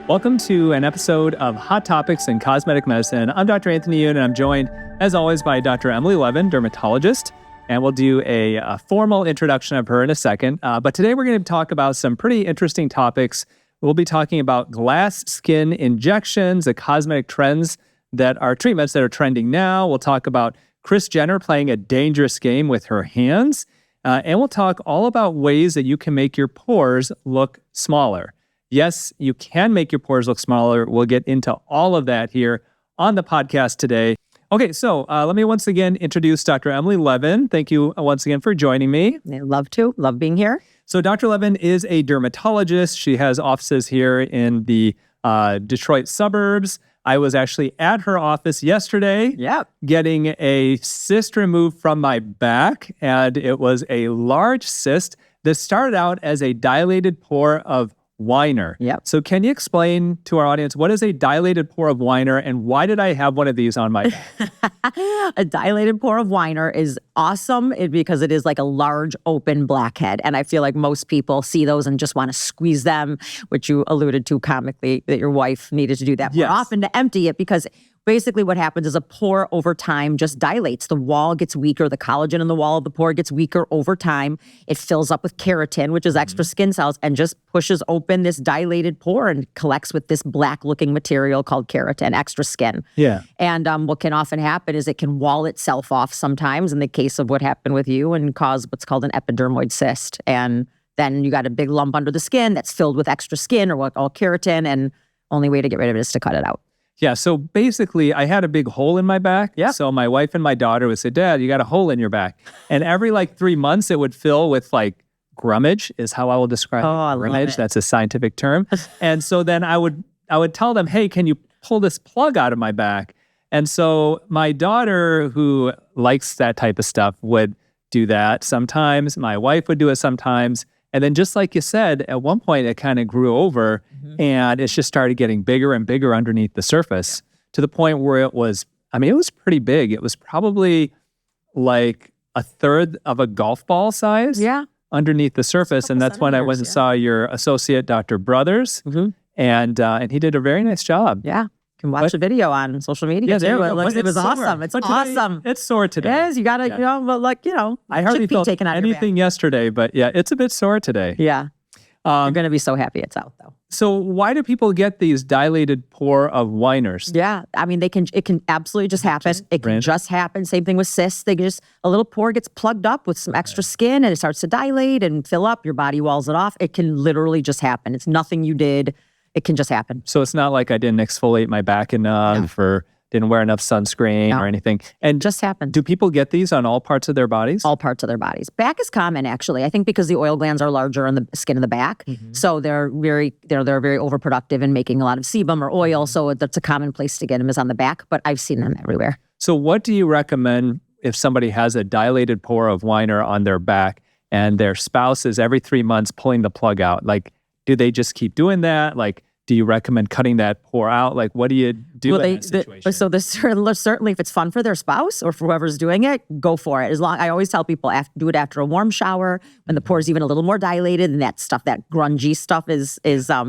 Welcome to an episode of Hot Topics in Cosmetic Medicine. I'm Dr. Anthony Youn, and I'm joined, as always, by Dr. Emily Levin, dermatologist. And we'll do a formal introduction of her in a second. But today we're going to talk about some pretty interesting topics. We'll be talking about glass skin injections, the cosmetic trends that are treatments that are trending now. We'll talk about Kris Jenner playing a dangerous game with her hands. And we'll talk all about ways that you can make your pores look smaller. Yes, you can make your pores look smaller. We'll get into all of that here on the podcast today. Okay, so let me once again introduce Dr. Emily Levin. Thank you once again for joining me. I'd love to. Love being here. So Dr. Levin is a dermatologist. She has offices here in the Detroit suburbs. I was actually at her office yesterday getting a cyst removed from my back, and it was a large cyst that started out as a dilated pore of Weiner. So can you explain to our audience, what is a dilated pore of Weiner and why did I have one of these on my back? A dilated pore of Weiner is awesome because it is like a large open blackhead. And I feel like most people see those and just want to squeeze them, which you alluded to comically that your wife needed to do that more often to empty it, because basically what happens is a pore over time just dilates. The wall gets weaker. The collagen in the wall of the pore gets weaker over time. It fills up with keratin, which is extra skin cells, and just pushes open this dilated pore and collects with this black-looking material called keratin, extra skin. And what can often happen is it can wall itself off sometimes in the case of what happened with you and cause what's called an epidermoid cyst. And then you got a big lump under the skin that's filled with extra skin or all keratin, and only way to get rid of it is to cut it out. Yeah, so basically, I had a big hole in my back. So my wife and my daughter would say, Dad, you got a hole in your back. And every 3 months, it would fill with grummage is how I will describe it. Grummage, that's a scientific term. And so then I would tell them, hey, can you pull this plug out of my back? And so my daughter, who likes that type of stuff, would do that sometimes. My wife would do it sometimes. And then just like you said, at one point it kind of grew over and it's just started getting bigger and bigger underneath the surface to the point where it was pretty big. It was probably like a third of a golf ball size underneath the surface. And that's when I went and saw your associate, Dr. Brothers, and he did a very nice job. You can watch a video on social media. It was awesome. It's awesome. It's sore today. It is. You got to, I hardly felt anything yesterday, but it's a bit sore today. You're going to be so happy it's out, though. So why do people get these dilated pore of Weiners? It can absolutely just happen. It can just happen. Same thing with cysts. A little pore gets plugged up with some extra skin and it starts to dilate and fill up. Your body walls it off. It can literally just happen. It's nothing you did. It can just happen. So it's not like I didn't exfoliate my back enough or didn't wear enough sunscreen or anything. And just happened. Do people get these on all parts of their bodies? All parts of their bodies. Back is common, actually. I think because the oil glands are larger on the skin of the back, so they're very overproductive in making a lot of sebum or oil. So that's a common place to get them is on the back. But I've seen them everywhere. So what do you recommend if somebody has a dilated pore of Weiner on their back and their spouse is every 3 months pulling the plug out? Do they just keep doing that? Do you recommend cutting that pore out? What do you do in that situation? So certainly if it's fun for their spouse or for whoever's doing it, go for it. I always tell people, do it after a warm shower when the pore is even a little more dilated and that grungy stuff is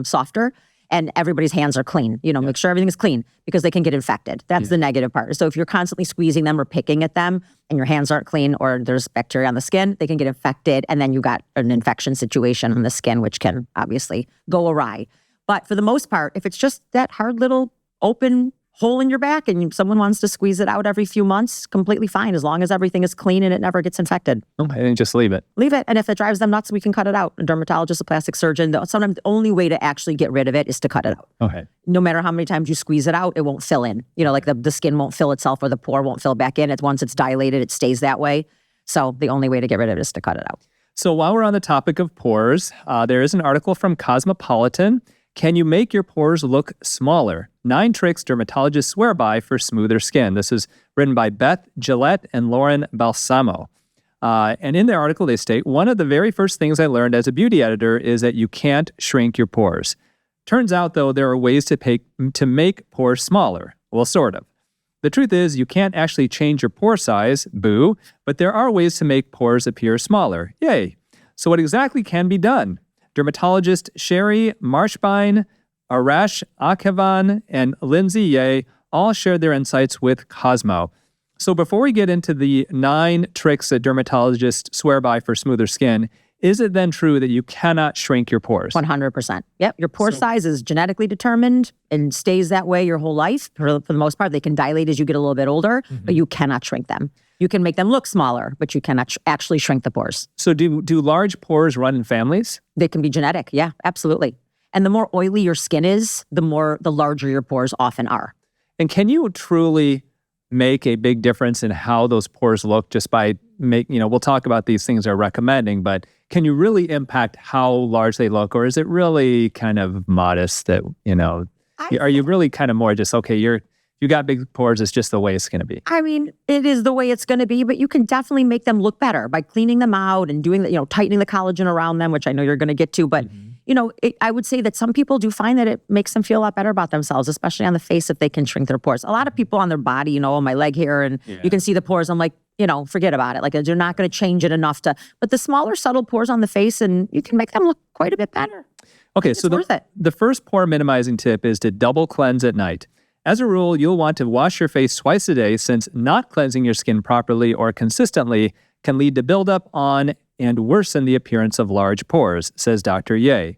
softer. And everybody's hands are clean. Make sure everything is clean because they can get infected. That's the negative part. So if you're constantly squeezing them or picking at them and your hands aren't clean or there's bacteria on the skin, they can get infected. And then you got an infection situation on the skin, which can obviously go awry. But for the most part, if it's just that hard little open hole in your back and someone wants to squeeze it out every few months, completely fine, as long as everything is clean and it never gets infected. Okay, and just leave it. Leave it. And if it drives them nuts, we can cut it out. A dermatologist, a plastic surgeon, sometimes the only way to actually get rid of it is to cut it out. Okay. No matter how many times you squeeze it out, it won't fill in. The skin won't fill itself or the pore won't fill back in. Once it's dilated, it stays that way. So the only way to get rid of it is to cut it out. So while we're on the topic of pores, there is an article from Cosmopolitan. Can you make your pores look smaller? 9 tricks dermatologists swear by for smoother skin. This is written by Beth Gillette and Lauren Balsamo. And in their article, they state, one of the very first things I learned as a beauty editor is that you can't shrink your pores. Turns out, though, there are ways to make pores smaller. Well, sort of. The truth is, you can't actually change your pore size, boo, but there are ways to make pores appear smaller. Yay. So what exactly can be done? Dermatologist Sherry Marshbein Arash Akavan and Lindsay Ye all shared their insights with Cosmo. So before we get into the 9 tricks that dermatologists swear by for smoother skin, is it then true that you cannot shrink your pores? 100%. Yep. Your pore size is genetically determined and stays that way your whole life. For the most part, they can dilate as you get a little bit older, but you cannot shrink them. You can make them look smaller, but you cannot actually shrink the pores. So do large pores run in families? They can be genetic. Yeah, absolutely. And the more oily your skin is, the larger your pores often are. And can you truly make a big difference in how those pores look just by we'll talk about these things they're recommending, but can you really impact how large they look, or is it really kind of modest that, are you really kind of more just, okay, you got big pores, it's just the way it's going to be? I mean, it is the way it's going to be, but you can definitely make them look better by cleaning them out and doing tightening the collagen around them, which I know you're going to get to, but I would say that some people do find that it makes them feel a lot better about themselves, especially on the face if they can shrink their pores. A lot of people on their body, on my leg here, and you can see the pores. I'm like, forget about it. Like, you're not going to change it enough but the smaller, subtle pores on the face, and you can make them look quite a bit better. Okay, so the first pore minimizing tip is to double cleanse at night. As a rule, you'll want to wash your face twice a day, since not cleansing your skin properly or consistently can lead to buildup on and worsen the appearance of large pores, says Dr. Ye.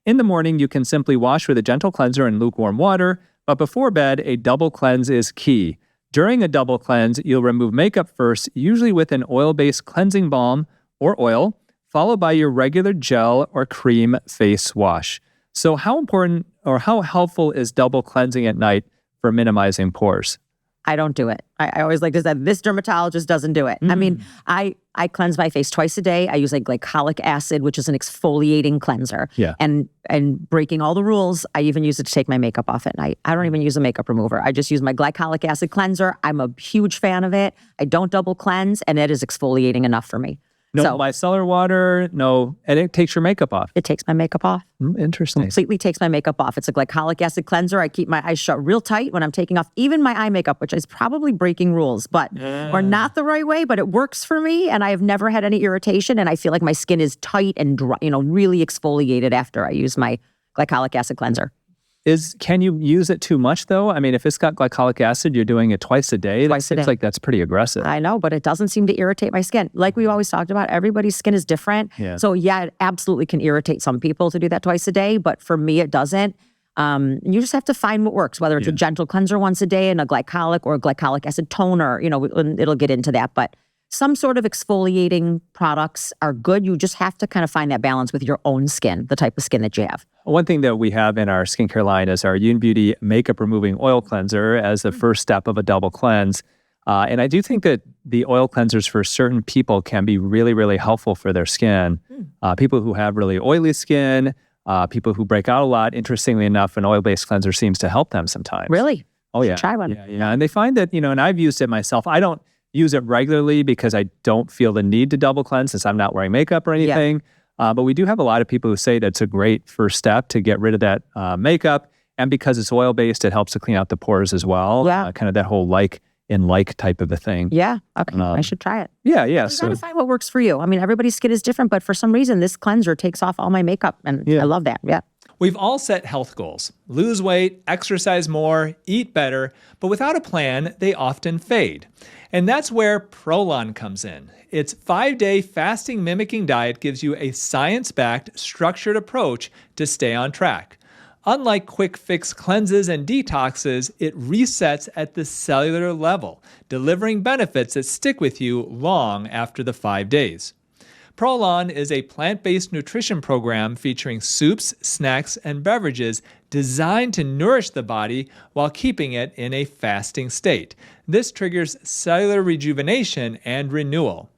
In the morning, you can simply wash with a gentle cleanser in lukewarm water, but before bed, a double cleanse is key. During a double cleanse, you'll remove makeup first, usually with an oil-based cleansing balm or oil, followed by your regular gel or cream face wash. So how important or how helpful is double cleansing at night for minimizing pores? I don't do it. I always like to say this dermatologist doesn't do it. I mean, I cleanse my face twice a day. I use like glycolic acid, which is an exfoliating cleanser. Yeah. And breaking all the rules, I even use it to take my makeup off at night. I don't even use a makeup remover. I just use my glycolic acid cleanser. I'm a huge fan of it. I don't double cleanse, and it is exfoliating enough for me. No micellar water, and it takes your makeup off. It takes my makeup off. Interesting. Completely takes my makeup off. It's a glycolic acid cleanser. I keep my eyes shut real tight when I'm taking off even my eye makeup, which is probably breaking rules, or not the right way, but it works for me, and I have never had any irritation, and I feel like my skin is tight and dry, really exfoliated after I use my glycolic acid cleanser. Can you use it too much, though? I mean, if it's got glycolic acid, you're doing it twice a day. That seems like that's pretty aggressive. I know, but it doesn't seem to irritate my skin. Like we've always talked about, everybody's skin is different. Yeah. So yeah, it absolutely can irritate some people to do that twice a day, but for me, it doesn't. You just have to find what works, whether it's a gentle cleanser once a day and a glycolic or a glycolic acid toner, it'll get into that. But some sort of exfoliating products are good. You just have to kind of find that balance with your own skin, the type of skin that you have. One thing that we have in our skincare line is our Youn Beauty Makeup Removing Oil Cleanser as the first step of a double cleanse. And I do think that the oil cleansers for certain people can be really, really helpful for their skin. People who have really oily skin, people who break out a lot, interestingly enough, an oil-based cleanser seems to help them sometimes. Really? Oh, yeah. Try one. Yeah. And they find that, and I've used it myself. I don't use it regularly because I don't feel the need to double cleanse since I'm not wearing makeup or anything. But we do have a lot of people who say that it's a great first step to get rid of that makeup. And because it's oil-based, it helps to clean out the pores as well. Yeah. Kind of that whole like type of a thing. Yeah. Okay. I should try it. Yeah. You gotta find what works for you. I mean, everybody's skin is different, but for some reason, this cleanser takes off all my makeup, and I love that. Yeah. We've all set health goals: lose weight, exercise more, eat better, but without a plan, they often fade. And that's where Prolon comes in. Its 5-day fasting mimicking diet gives you a science-backed, structured approach to stay on track. Unlike quick fix cleanses and detoxes, it resets at the cellular level, delivering benefits that stick with you long after the 5 days. Prolon is a plant-based nutrition program featuring soups, snacks, and beverages designed to nourish the body while keeping it in a fasting state. This triggers cellular rejuvenation and renewal.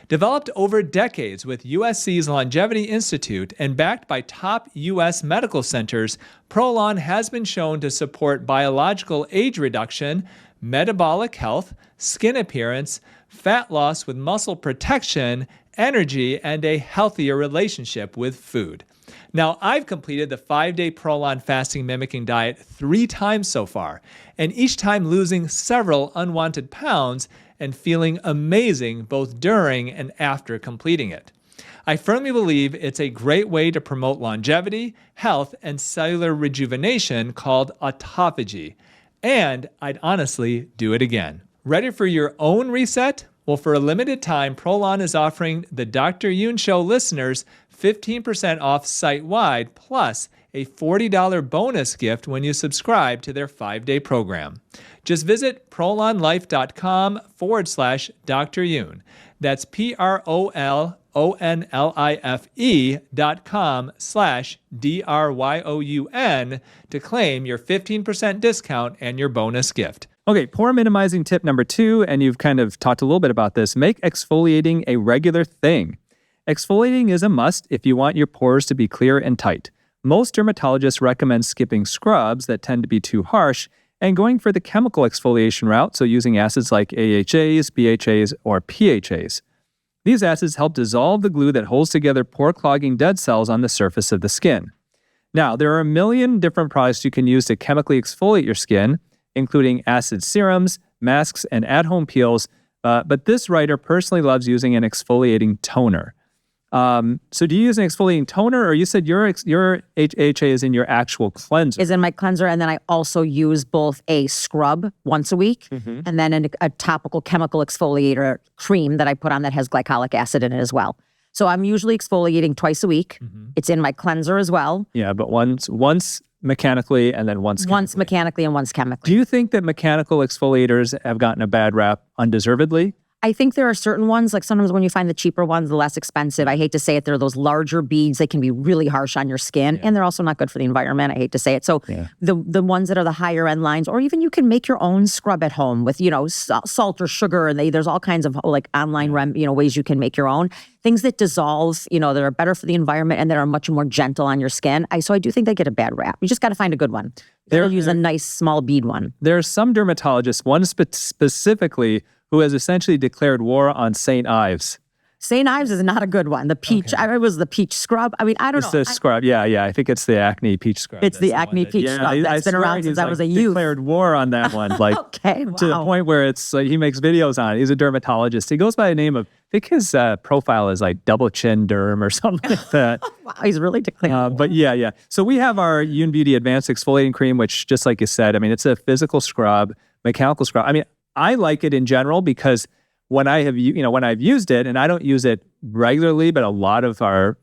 Developed over decades with USC's Longevity Institute and backed by top U.S. medical centers, Prolon has been shown to support biological age reduction, metabolic health, skin appearance, fat loss with muscle protection, energy, and a healthier relationship with food. Now, I've completed the 5-day Prolon fasting mimicking diet 3 times so far, and each time losing several unwanted pounds and feeling amazing both during and after completing it. I firmly believe it's a great way to promote longevity, health, and cellular rejuvenation called autophagy. And I'd honestly do it again. Ready for your own reset? Well, for a limited time, Prolon is offering the Dr. Youn Show listeners 15% off site-wide, plus a $40 bonus gift when you subscribe to their 5-day program. Just visit prolonlife.com/Dr. Youn. That's PROLONLIFE.com/DRYOUN to claim your 15% discount and your bonus gift. Okay, pore minimizing tip number 2, and you've kind of talked a little bit about this, make exfoliating a regular thing. Exfoliating is a must if you want your pores to be clear and tight. Most dermatologists recommend skipping scrubs that tend to be too harsh and going for the chemical exfoliation route, so using acids like AHAs, BHAs, or PHAs. These acids help dissolve the glue that holds together pore-clogging dead cells on the surface of the skin. Now, there are a million different products you can use to chemically exfoliate your skin, including acid serums, masks, and at-home peels, but this writer personally loves using an exfoliating toner. So do you use an exfoliating toner, or you said your HA is in your actual cleanser? Is in my cleanser, and then I also use both a scrub once a week and then a topical chemical exfoliator cream that I put on that has glycolic acid in it as well. So I'm usually exfoliating twice a week. It's in my cleanser as well. Yeah, but once mechanically and then once chemically. Once mechanically and once chemically. Do you think that mechanical exfoliators have gotten a bad rap undeservedly? I think there are certain ones, like sometimes when you find the cheaper ones, the less expensive, I hate to say it, they're those larger beads. They can be really harsh on your skin, and they're also not good for the environment. I hate to say it. So the ones that are the higher end lines, or even you can make your own scrub at home with, salt or sugar, and there's all kinds of like online ways you can make your own. Things that dissolve, that are better for the environment and that are much more gentle on your skin. So I do think they get a bad rap. You just got to find a good one. They'll use a nice small bead one. There are some dermatologists, one specifically, who has essentially declared war on St. Ives. St. Ives is not a good one. The peach, it was the peach scrub. I mean, I don't know. It's the scrub, yeah. I think it's the acne peach scrub. It's the acne peach scrub. That's been around since I was a youth. Declared war on that one, okay, wow. To the point where it's he makes videos on it. He's a dermatologist. He goes by the name of, I think his profile is like double chin derm or something like that. Wow, he's really declared. But yeah. So we have our Youn Beauty Advanced Exfoliating Cream, which, just like you said, I mean, it's a physical scrub, mechanical scrub. I mean, I like it in general because when I've used it, and I don't use it regularly, but a lot of our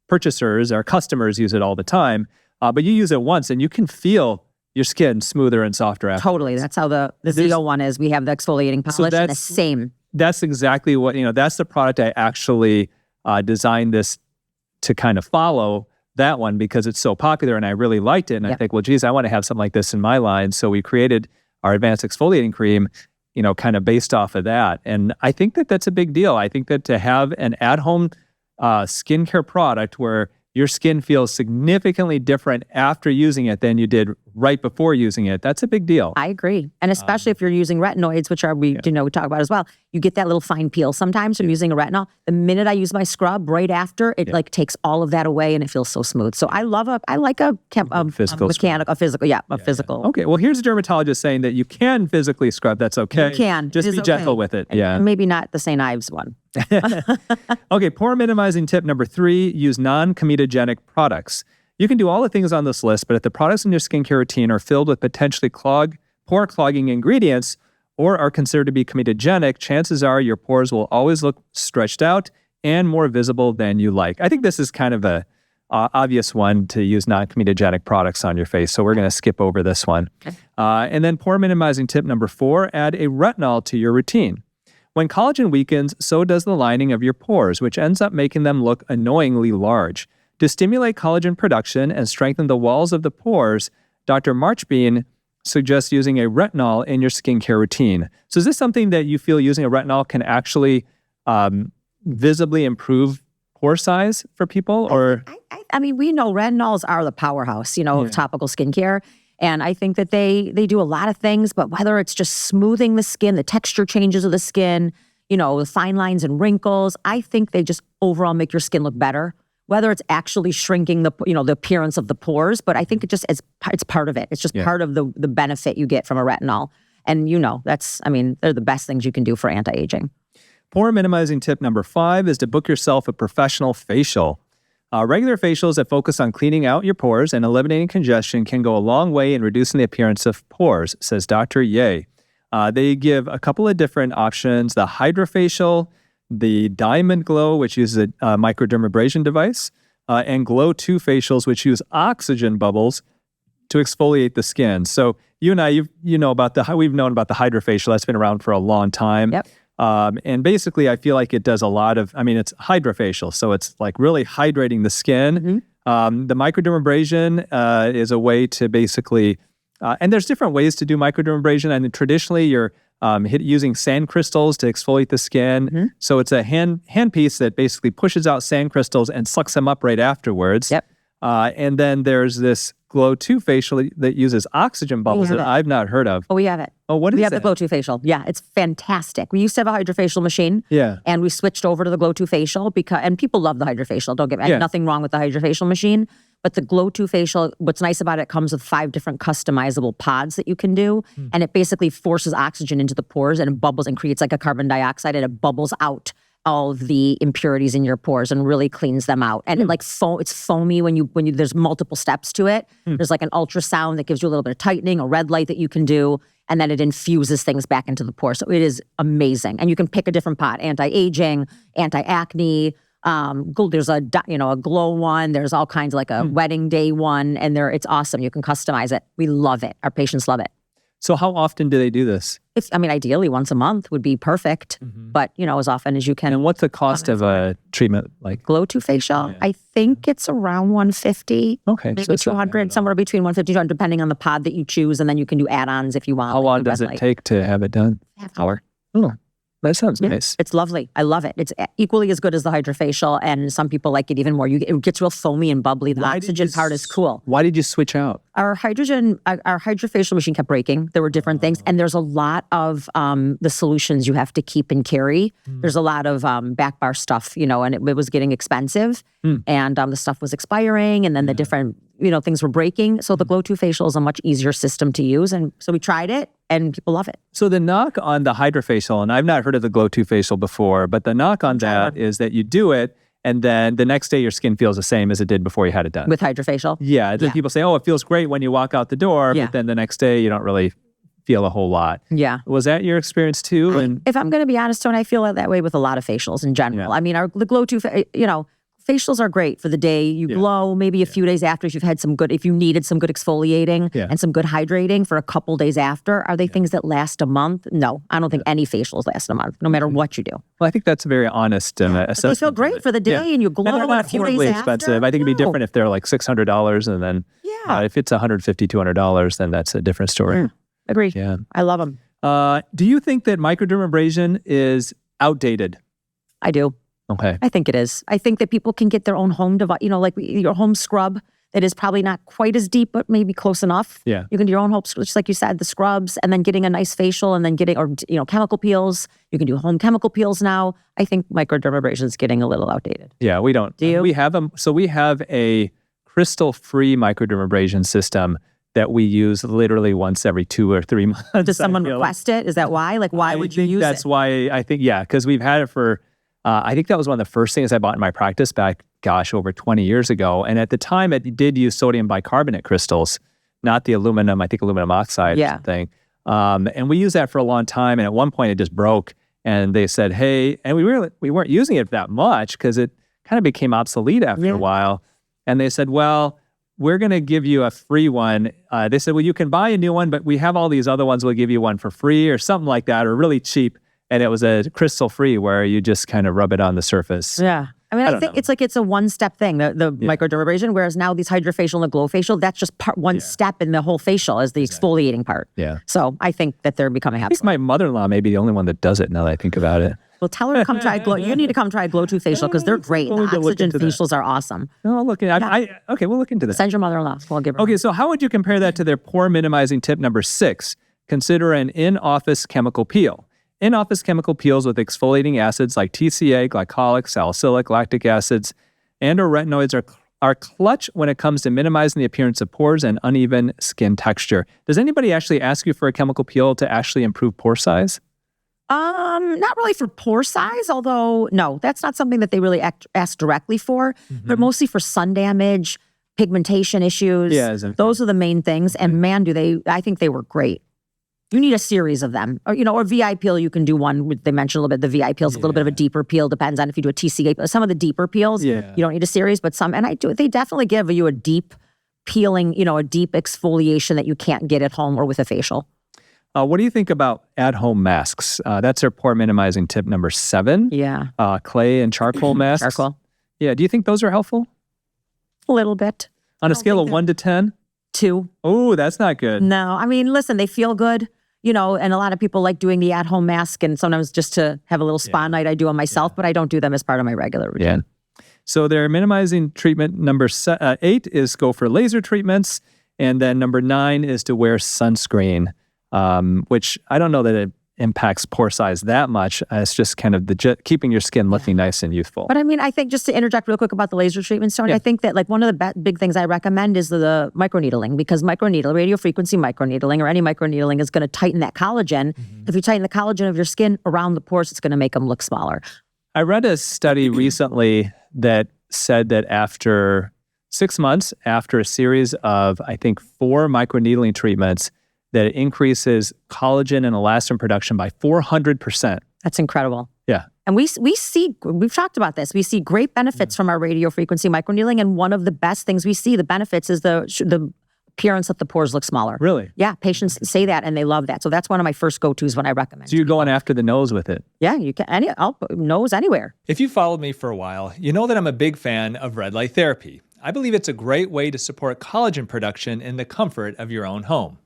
purchasers, our customers use it all the time. But you use it once and you can feel your skin smoother and softer after. Totally. That's how the Zeo one is. We have the exfoliating polish and the same. That's exactly what, that's the product I actually designed this to kind of follow, that one, because it's so popular and I really liked it. And I think, well, geez, I want to have something like this in my line. So we created our advanced exfoliating cream, kind of based off of that. And I think that that's a big deal. I think that to have an at-home skincare product where your skin feels significantly different after using it than you did right before using it, that's a big deal. I agree. And especially if you're using retinoids, which we talk about as well, you get that little fine peel sometimes from using a retinol. The minute I use my scrub right after, it takes all of that away and it feels so smooth. So I like a physical. Okay, well, here's a dermatologist saying that you can physically scrub. That's okay. You can. Just be gentle with it. Yeah. And maybe not the St. Ives one. Okay, pore minimizing tip number 3, use non-comedogenic products. You can do all the things on this list, but if the products in your skincare routine are filled with potentially pore clogging ingredients or are considered to be comedogenic, chances are your pores will always look stretched out and more visible than you like. I think this is kind of a obvious one to use non-comedogenic products on your face, so we're going to skip over this one. Okay. And then pore minimizing tip number 4, add a retinol to your routine. When collagen weakens, so does the lining of your pores, which ends up making them look annoyingly large. To stimulate collagen production and strengthen the walls of the pores, Dr. Marchbean suggests using a retinol in your skincare routine. So is this something that you feel using a retinol can actually visibly improve pore size for people? Or I mean, we know retinols are the powerhouse, of topical skincare. And I think that they do a lot of things, but whether it's just smoothing the skin, the texture changes of the skin, the fine lines and wrinkles, I think they just overall make your skin look better. Whether it's actually shrinking the appearance of the pores, but I think it's part of it. It's just part of the benefit you get from a retinol. And they're the best things you can do for anti-aging. Pore minimizing tip number 5 is to book yourself a professional facial. Regular facials that focus on cleaning out your pores and eliminating congestion can go a long way in reducing the appearance of pores, says Dr. Ye. They give a couple of different options: the Hydrofacial, the Diamond Glow, which uses a microdermabrasion device, and Glow 2 facials, which use oxygen bubbles to exfoliate the skin. So you and I, we've known about the Hydrofacial. That's been around for a long time. Yep. And basically, I feel like it does a lot of, it's Hydrofacial, so it's like really hydrating the skin. The microdermabrasion is a way to basically, and there's different ways to do microdermabrasion. And traditionally, you're using sand crystals to exfoliate the skin. So it's a hand piece that basically pushes out sand crystals and sucks them up right afterwards. Yep. And then there's this Glow 2 facial that uses oxygen bubbles that I've not heard of. Oh, we have it. Oh, what is that? We have the Glow 2 facial. Yeah, it's fantastic. We used to have a Hydrofacial machine. Yeah. And we switched over to the Glow 2 facial and people love the Hydrofacial. Don't get me, nothing wrong with the Hydrofacial machine. But the Glow 2 facial, what's nice about it comes with 5 different customizable pods that you can do. And it basically forces oxygen into the pores and it bubbles and creates like a carbon dioxide, and it bubbles out all of the impurities in your pores and really cleans them out. And it's foamy when you there's multiple steps to it. There's like an ultrasound that gives you a little bit of tightening, a red light that you can do, and then it infuses things back into the pore. So it is amazing. And you can pick a different pot: anti-aging, anti-acne. There's a glow one. There's all kinds, like a wedding day one, and it's awesome. You can customize it. We love it. Our patients love it. So how often do they do this? Ideally once a month would be perfect, but as often as you can. And what's the cost of a treatment like? Glow 2 facial, I think it's around $150. Okay. Maybe $200, somewhere between $150 and $200, depending on the pod that you choose, and then you can do add-ons if you want. How long does it take to have it done? Half hour. Oh, that sounds nice. It's lovely. I love it. It's equally as good as the Hydrofacial, and some people like it even more. It gets real foamy and bubbly. The oxygen part is cool. Why did you switch out? Our Hydrofacial machine kept breaking. There were different things, and there's a lot of the solutions you have to keep and carry. There's a lot of back bar stuff, and it was getting expensive, and the stuff was expiring, and then the different things were breaking. So the Glow 2 facial is a much easier system to use, and so we tried it, and people love it. So the knock on the Hydrofacial, and I've not heard of the Glow 2 facial before, but the knock on that is that you do it, and then the next day your skin feels the same as it did before you had it done. With Hydrofacial? Yeah. Then people say, oh, it feels great when you walk out the door, but then the next day you don't really feel a whole lot. Yeah. Was that your experience too? And if I'm going to be honest, Tony, I feel that way with a lot of facials in general. Yeah. The Glow 2, facials are great for the day. You glow maybe a few days after if you needed some good exfoliating and some good hydrating for a couple days after. Are they things that last a month? No, I don't think any facials last a month, no matter what you do. Well, I think that's a very honest assessment. They feel great for the day and you glow and they're not a few horribly days expensive. after. I think it'd be different if they're like $600 and then if it's $150, $200, then that's a different story. Agree. Yeah. I love them. Do you think that microdermabrasion is outdated? I do. Okay. I think it is. I think that people can get their own home device, like your home scrub that is probably not quite as deep, but maybe close enough. Yeah. You can do your own home, just like you said, the scrubs, and then getting a nice facial, and then chemical peels. You can do home chemical peels now. I think microdermabrasion is getting a little outdated. Yeah, we don't. Do you? We have them. So we have a crystal-free microdermabrasion system that we use literally once every 2 or 3 months. Does someone request it? Is that why? Like, why would you use it? That's why I think, because we've had it for, I think that was one of the first things I bought in my practice back, over 20 years ago. And at the time, it did use sodium bicarbonate crystals, not the aluminum, I think aluminum oxide or something. And we used that for a long time. And at one point, it just broke. And they said, hey, and we weren't using it that much because it kind of became obsolete after a while. And they said, well, we're going to give you a free one. They said, well, you can buy a new one, but we have all these other ones. We'll give you one for free or something like that, or really cheap. And it was a crystal free where you just kind of rub it on the surface. Yeah. I think it's a one-step thing, the microdermabrasion, whereas now these Hydrofacial and the Glow facial, that's just one step in the whole facial as the exfoliating part. Yeah. So I think that they're becoming absolute. I think my mother-in-law may be the only one that does it now that I think about it. Well, tell her to come try Glow. You need to come try Glow 2 facial because they're great. The oxygen facials are awesome. Oh, look at okay, we'll look into that. Send your mother-in-law. We'll give her. Okay, so how would you compare that to their pore minimizing tip number 6? Consider an in-office chemical peel. In-office chemical peels with exfoliating acids like TCA, glycolic, salicylic, lactic acids, and or retinoids are clutch when it comes to minimizing the appearance of pores and uneven skin texture. Does anybody actually ask you for a chemical peel to actually improve pore size? Not really for pore size, although no, that's not something that they really ask directly for, but mostly for sun damage, pigmentation issues. Yeah, those are the main things. And man, I think they were great. You need a series of them. Or VI peel, you can do one. They mentioned a little bit, the VI peel is a little bit of a deeper peel, depends on if you do a TCA. Some of the deeper peels, you don't need a series, but some, they definitely give you a deep peeling, a deep exfoliation that you can't get at home or with a facial. What do you think about at-home masks? That's our pore minimizing tip number 7. Yeah. Clay and charcoal masks. Charcoal. Yeah. Do you think those are helpful? A little bit. On a scale of 1 to 10? 2. Oh, that's not good. No. Listen, they feel good, and a lot of people like doing the at-home mask, and sometimes just to have a little spa night, I do them myself, but I don't do them as part of my regular routine. Yeah. So their minimizing treatment number 8 is go for laser treatments, and then number 9 is to wear sunscreen. Which I don't know that it impacts pore size that much. It's just kind of keeping your skin looking nice and youthful. But I think just to interject real quick about the laser treatments, Tony, I think that one of the big things I recommend is the microneedling, because radio frequency microneedling or any microneedling is going to tighten that collagen. If you tighten the collagen of your skin around the pores, it's going to make them look smaller. I read a study recently that said that after 6 months, after a series of, I think, 4 microneedling treatments, that it increases collagen and elastin production by 400%. That's incredible. Yeah. And we've talked about this. We see great benefits from our radio frequency microneedling. And one of the best things we see, the benefits, is the appearance that the pores look smaller. Really? Yeah. Patients say that and they love that. So that's one of my first go-tos when I recommend. So you're going after the nose with it? Yeah, you can. I'll put nose anywhere. If you followed me for a while, you know that I'm a big fan of red light therapy. I believe it's a great way to support collagen production in the comfort of your own home.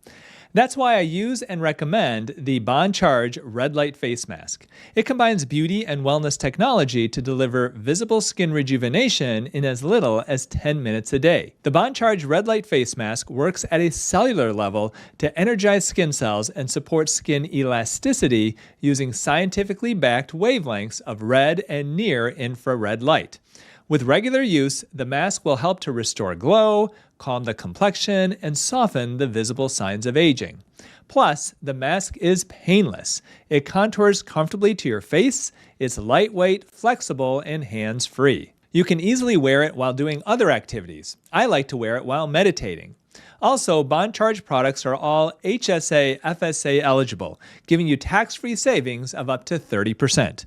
That's why I use and recommend the Bond Charge Red Light Face Mask. It combines beauty and wellness technology to deliver visible skin rejuvenation in as little as 10 minutes a day. The Bond Charge Red Light Face Mask works at a cellular level to energize skin cells and support skin elasticity using scientifically backed wavelengths of red and near infrared light. With regular use, the mask will help to restore glow, calm the complexion, and soften the visible signs of aging. Plus, the mask is painless. It contours comfortably to your face, it's lightweight, flexible, and hands-free. You can easily wear it while doing other activities. I like to wear it while meditating. Also, Bond Charge products are all HSA, FSA eligible, giving you tax-free savings of up to 30%.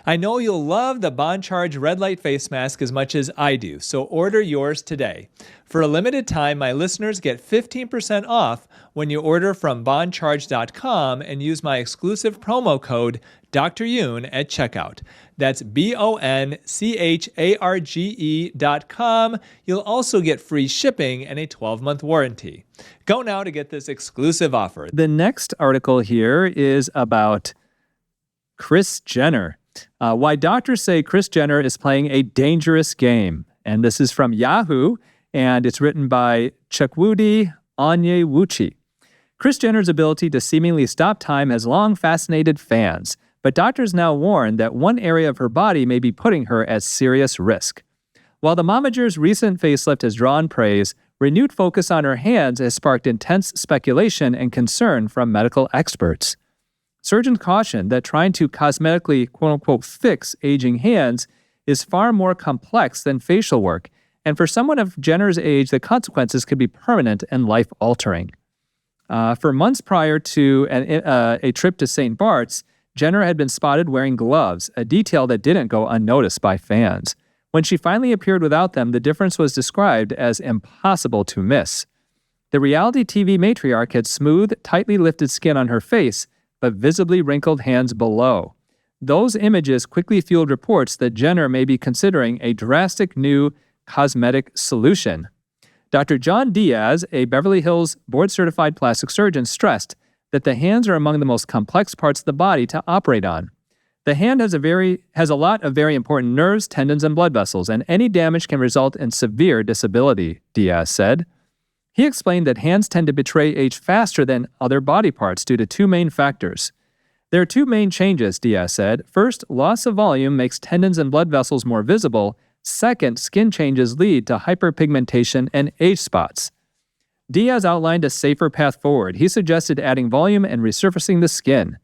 I know you'll love the Bond Charge Red Light Face Mask as much as I do, so order yours today. For a limited time, my listeners get 15% off when you order from bondcharge.com and use my exclusive promo code Dr. Youn at checkout. That's BONCHARGE.com. You'll also get free shipping and a 12-month warranty. Go now to get this exclusive offer. The next article here is about Kris Jenner. Why doctors say Kris Jenner is playing a dangerous game. And this is from Yahoo, and it's written by Chukwudi Onyewuchi. Kris Jenner's ability to seemingly stop time has long fascinated fans, but doctors now warn that one area of her body may be putting her at serious risk. While the momager's recent facelift has drawn praise, renewed focus on her hands has sparked intense speculation and concern from medical experts. Surgeons caution that trying to cosmetically, quote-unquote, fix aging hands is far more complex than facial work, and for someone of Jenner's age, the consequences could be permanent and life-altering. For months prior to a trip to St. Bart's, Jenner had been spotted wearing gloves, a detail that didn't go unnoticed by fans. When she finally appeared without them, the difference was described as impossible to miss. The reality TV matriarch had smooth, tightly lifted skin on her face, but visibly wrinkled hands below. Those images quickly fueled reports that Jenner may be considering a drastic new cosmetic solution. Dr. John Diaz, a Beverly Hills board-certified plastic surgeon, stressed that the hands are among the most complex parts of the body to operate on. The hand has a lot of very important nerves, tendons, and blood vessels, and any damage can result in severe disability, Diaz said. He explained that hands tend to betray age faster than other body parts due to 2 main factors. There are 2 main changes, Diaz said. First, loss of volume makes tendons and blood vessels more visible. Second, skin changes lead to hyperpigmentation and age spots. Diaz outlined a safer path forward. He suggested adding volume and resurfacing the skin.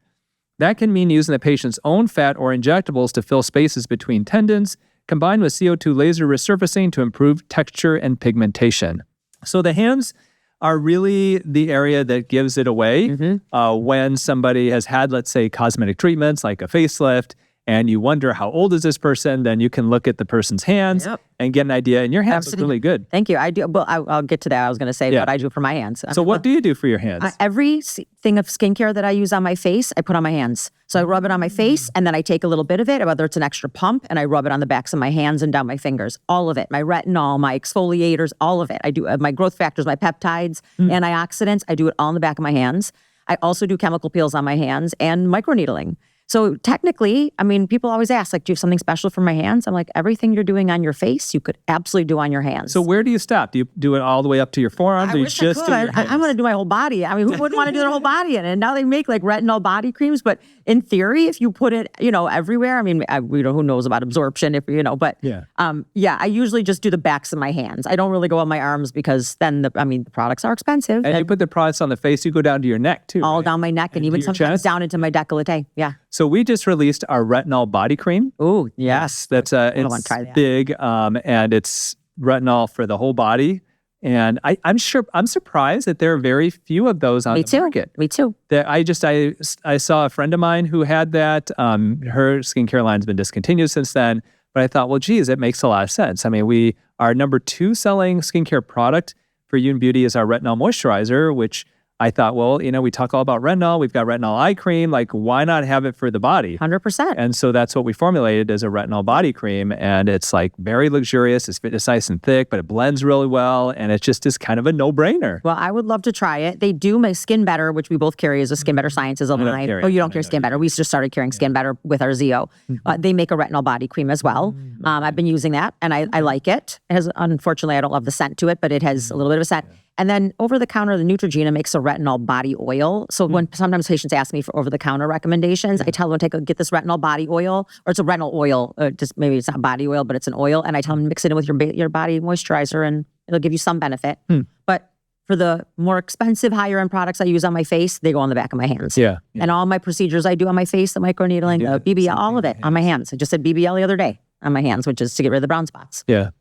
That can mean using the patient's own fat or injectables to fill spaces between tendons, combined with CO2 laser resurfacing to improve texture and pigmentation. So the hands are really the area that gives it away when somebody has had, let's say, cosmetic treatments like a facelift, and you wonder how old is this person, then you can look at the person's hands and get an idea. And your hands look really good. Thank you. I do. Well, I'll get to that. I was going to say what I do for my hands. So what do you do for your hands? Every thing of skincare that I use on my face, I put on my hands. So I rub it on my face, and then I take a little bit of it, whether it's an extra pump, and I rub it on the backs of my hands and down my fingers. All of it. My retinol, my exfoliators, all of it. I do my growth factors, my peptides, antioxidants. I do it all on the back of my hands. I also do chemical peels on my hands and microneedling. So technically, I mean, people always ask, like, do you have something special for my hands? I'm like, everything you're doing on your face, you could absolutely do on your hands. So where do you stop? Do you do it all the way up to your forearms? I wish I could. I'm going to do my whole body. I mean, who wouldn't want to do their whole body in it? And now they make like retinol body creams, but in theory, if you put it, everywhere, I mean, who knows about absorption, but I usually just do the backs of my hands. I don't really go on my arms because then the products are expensive. And you put the products on the face, you go down to your neck too. All down my neck and even sometimes down into my décolleté. Yeah. So we just released our retinol body cream. Oh, yes. That's it's big, and it's retinol for the whole body. And I'm surprised that there are very few of those on the market. Me too. That I saw a friend of mine who had that. Her skincare line's been discontinued since then. But I thought, well, geez, it makes a lot of sense. I mean, our number 2 selling skincare product for Youn Beauty is our retinol moisturizer, which I thought, well, we talk all about retinol. We've got retinol eye cream. Like, why not have it for the body? 100%. And so that's what we formulated as a retinol body cream. And it's like very luxurious. It's nice and thick, but it blends really well. And it just is kind of a no-brainer. Well, I would love to try it. They do make Skin Better, which we both carry as a Skin Better Sciences line. Oh, you don't carry Skin Better. We just started carrying Skin Better with our Zeo. They make a retinol body cream as well. I've been using that, and I like it. It has, unfortunately, I don't love the scent to it, but it has a little bit of a scent. And then over-the-counter, the Neutrogena makes a retinol body oil. So when sometimes patients ask me for over-the-counter recommendations, I tell them get this retinol body oil, or it's a retinol oil. Just maybe it's not body oil, but it's an oil. And I tell them mix it in with your body moisturizer, and it'll give you some benefit. But for the more expensive, higher-end products I use on my face, they go on the back of my hands. Yeah. And all my procedures I do on my face, the microneedling, the BBL, all of it on my hands. I just said BBL the other day on my hands, which is to get rid of the brown spots. Yeah.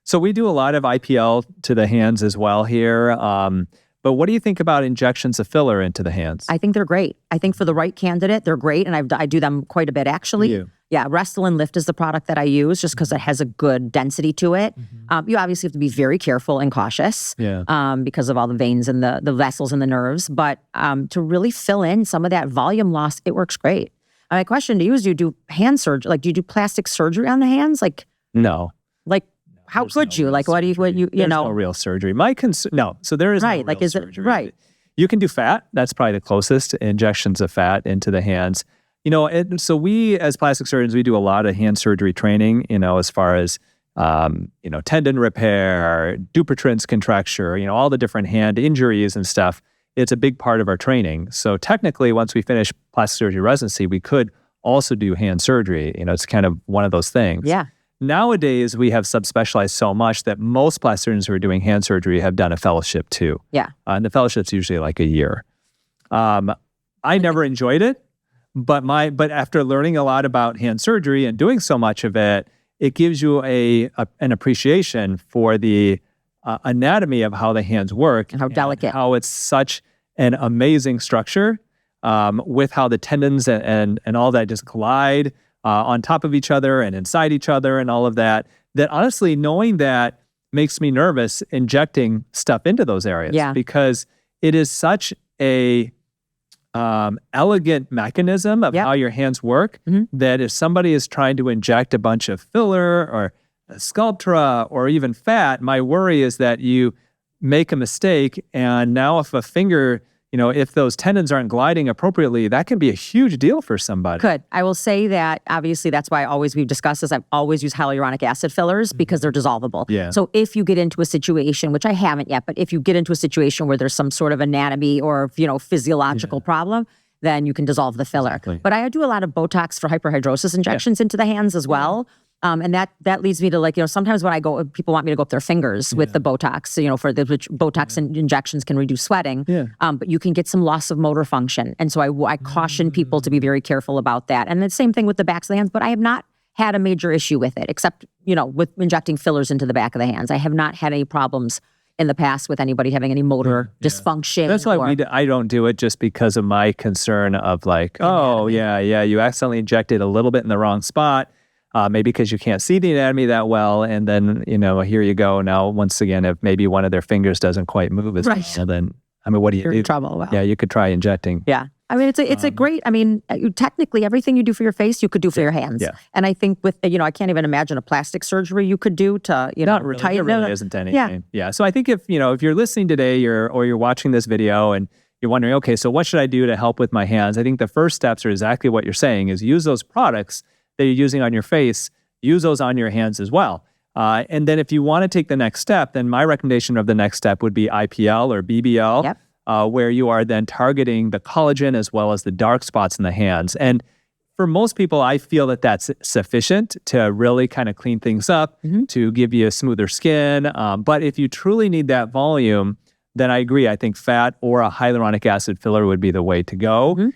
So we do a lot of IPL to the hands as well here. But what do you think about injections of filler into the hands? I think they're great. I think for the right candidate, they're great. And I do them quite a bit, actually. Yeah, Restylane Lift is the product that I use just because it has a good density to it. You obviously have to be very careful and cautious because of all the veins and the vessels and the nerves. But to really fill in some of that volume loss, it works great. My question to you is, do you do hand surgery? Like, do you do plastic surgery on the hands? Like, no. Like, how could you? Like, what do you There's no real surgery. No. So there is no real surgery. Right. You can do fat. That's probably the closest, injections of fat into the hands. So we, as plastic surgeons, we do a lot of hand surgery training, as far as, tendon repair, Dupuytren's contracture, all the different hand injuries and stuff. It's a big part of our training. So technically, once we finish plastic surgery residency, we could also do hand surgery. It's kind of one of those things. Yeah. Nowadays, we have subspecialized so much that most plastic surgeons who are doing hand surgery have done a fellowship too. Yeah. And the fellowship's usually like a year. I never enjoyed it, but after learning a lot about hand surgery and doing so much of it, it gives you an appreciation for the anatomy of how the hands work. And how delicate. How it's such an amazing structure with how the tendons and all that just collide on top of each other and inside each other and all of that, that honestly, knowing that makes me nervous injecting stuff into those areas. Yeah. Because it is such a elegant mechanism of how your hands work that if somebody is trying to inject a bunch of filler or Sculptra or even fat, my worry is that you make a mistake, and now if a finger, if those tendons aren't gliding appropriately, that can be a huge deal for somebody. Could. I will say that, obviously, that's why we've discussed this, I've always used hyaluronic acid fillers because they're dissolvable. Yeah. So if you get into a situation, which I haven't yet, but if you get into a situation where there's some sort of anatomy or, physiological problem, then you can dissolve the filler. Exactly. But I do a lot of Botox for hyperhidrosis injections into the hands as well. And that leads me to like, sometimes when I go, people want me to go up their fingers with the Botox, which Botox injections can reduce sweating. But you can get some loss of motor function. And so I caution people to be very careful about that. And the same thing with the backs of the hands, but I have not had a major issue with it, except, with injecting fillers into the back of the hands. I have not had any problems in the past with anybody having any motor dysfunction. That's why I don't do it, just because of my concern of like, you accidentally injected a little bit in the wrong spot. Maybe because you can't see the anatomy that well, and then, here you go. Now, once again, if maybe one of their fingers doesn't quite move as well, then, what do you do? You're in trouble. Yeah, you could try injecting. Yeah. It's a great, technically everything you do for your face, you could do for your hands. Yeah. And I think with, I can't even imagine a plastic surgery you could do to, Not really, tighten there really isn't anything. Yeah. So I think if you're listening today or you're watching this video and you're wondering, okay, so what should I do to help with my hands? I think the first steps are exactly what you're saying, is use those products that you're using on your face, use those on your hands as well. And then if you want to take the next step, then my recommendation of the next step would be IPL or BBL, where you are then targeting the collagen as well as the dark spots in the hands. And for most people, I feel that that's sufficient to really kind of clean things up, to give you a smoother skin. But if you truly need that volume, then I agree. I think fat or a hyaluronic acid filler would be the way to go.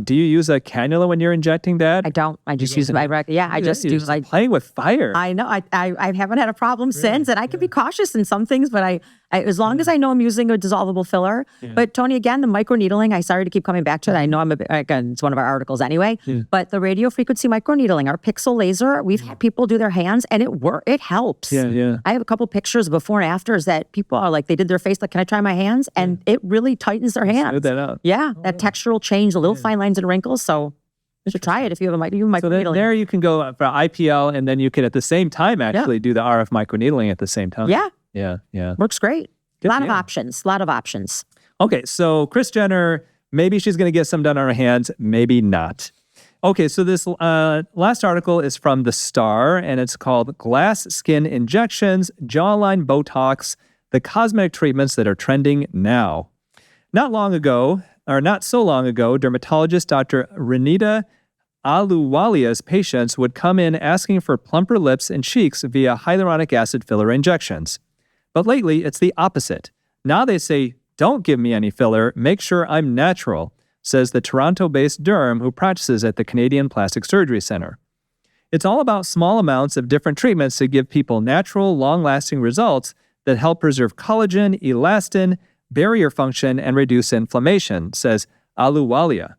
Do you use a cannula when you're injecting that? I don't. I just use it. I just do. Like playing with fire. I know. I haven't had a problem since, and I can be cautious in some things, but I as long as I know I'm using a dissolvable filler. But Tony, again, the microneedling. Sorry to keep coming back to it. I know again, it's one of our articles anyway. But the radio frequency microneedling, our pixel laser, we've had people do their hands, and it helps. I have a couple pictures before and afters that people are like, they did their face, like, can I try my hands? And it really tightens their hands. Smooth that out. Yeah, that textural change, a little fine lines and wrinkles. So you should try it if you have a microneedling. So there you can go for IPL, and then you can at the same time actually do the RF microneedling at the same time. Yeah. Works great. A lot of options. Okay, so Kris Jenner, maybe she's going to get some done on her hands, maybe not. Okay, so this last article is from The Star, and it's called Glass Skin Injections, Jawline Botox, the Cosmetic Treatments That Are Trending Now. Not so long ago, dermatologist Dr. Renita Aluwalia's patients would come in asking for plumper lips and cheeks via hyaluronic acid filler injections. But lately, it's the opposite. Now they say, don't give me any filler, make sure I'm natural, says the Toronto-based derm who practices at the Canadian Plastic Surgery Center. It's all about small amounts of different treatments to give people natural, long-lasting results that help preserve collagen, elastin, barrier function, and reduce inflammation, says Aluwalia.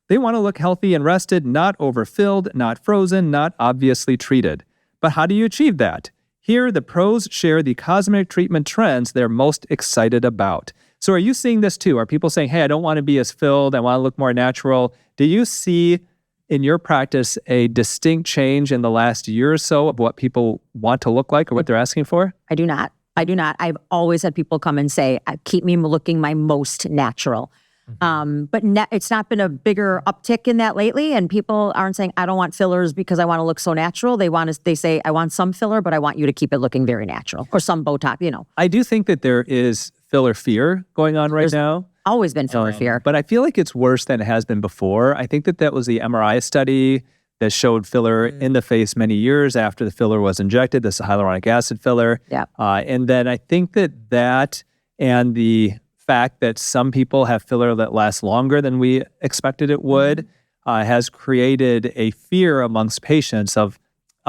They want to look healthy and rested, not overfilled, not frozen, not obviously treated. But how do you achieve that? Here, the pros share the cosmetic treatment trends they're most excited about. So are you seeing this too? Are people saying, hey, I don't want to be as filled, I want to look more natural? Do you see in your practice a distinct change in the last year or so of what people want to look like or what they're asking for? I do not. I've always had people come and say, keep me looking my most natural. But it's not been a bigger uptick in that lately. And people aren't saying, I don't want fillers because I want to look so natural. They say, I want some filler, but I want you to keep it looking very natural. Or some Botox, I do think that there is filler fear going on right now. Always been filler fear. But I feel like it's worse than it has been before. I think that was the MRI study that showed filler in the face many years after the filler was injected. This is hyaluronic acid filler. And then I think that and the fact that some people have filler that lasts longer than we expected it would has created a fear amongst patients of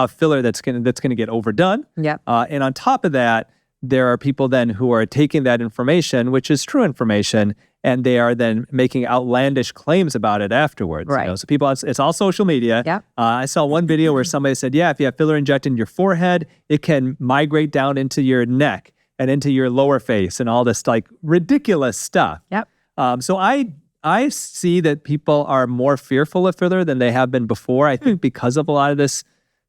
filler that's going to get overdone. And on top of that, there are people then who are taking that information, which is true information, and they are then making outlandish claims about it afterwards. So people, it's all social media. I saw one video where somebody said, if you have filler injected in your forehead, it can migrate down into your neck and into your lower face and all this like ridiculous stuff. So I see that people are more fearful of filler than they have been before. I think because of a lot of this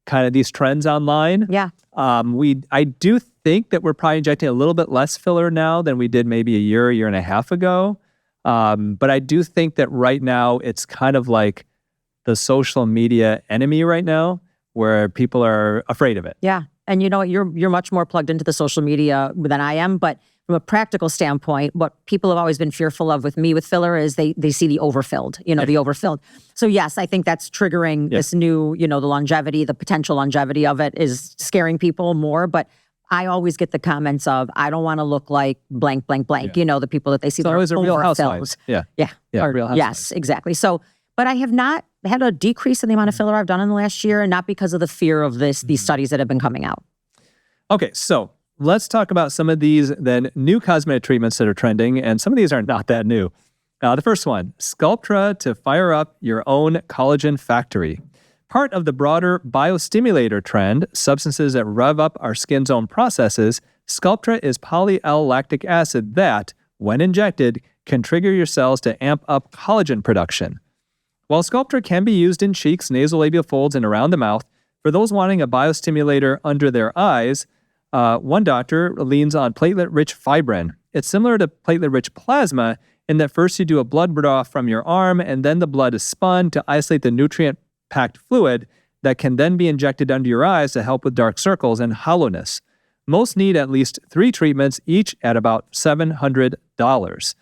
kind of these trends online. I do think that we're probably injecting a little bit less filler now than we did maybe a year and a half ago. But I do think that right now it's kind of like the social media enemy right now, where people are afraid of it. And you know what? You're much more plugged into the social media than I am. But from a practical standpoint, what people have always been fearful of with me with filler is they see the overfilled, the overfilled. So yes, I think that's triggering this new, the longevity, the potential longevity of it is scaring people more. But I always get the comments of, I don't want to look like blank, blank, blank. The people that they see. So always a Real Housewives. Yeah. Real Housewives. Yes, exactly. So, but I have not had a decrease in the amount of filler I've done in the last year, and not because of the fear of these studies that have been coming out. Okay, so let's talk about some of these then new cosmetic treatments that are trending, and some of these are not that new. The first one, Sculptra to fire up your own collagen factory. Part of the broader biostimulator trend, substances that rev up our skin's own processes, Sculptra is poly-L-lactic acid that, when injected, can trigger your cells to amp up collagen production. While Sculptra can be used in cheeks, nasolabial folds, and around the mouth, for those wanting a biostimulator under their eyes, one doctor leans on platelet-rich fibrin. It's similar to platelet-rich plasma in that first you do a blood draw from your arm, and then the blood is spun to isolate the nutrient-packed fluid that can then be injected under your eyes to help with dark circles and hollowness. Most need at least 3 treatments, each at about $700.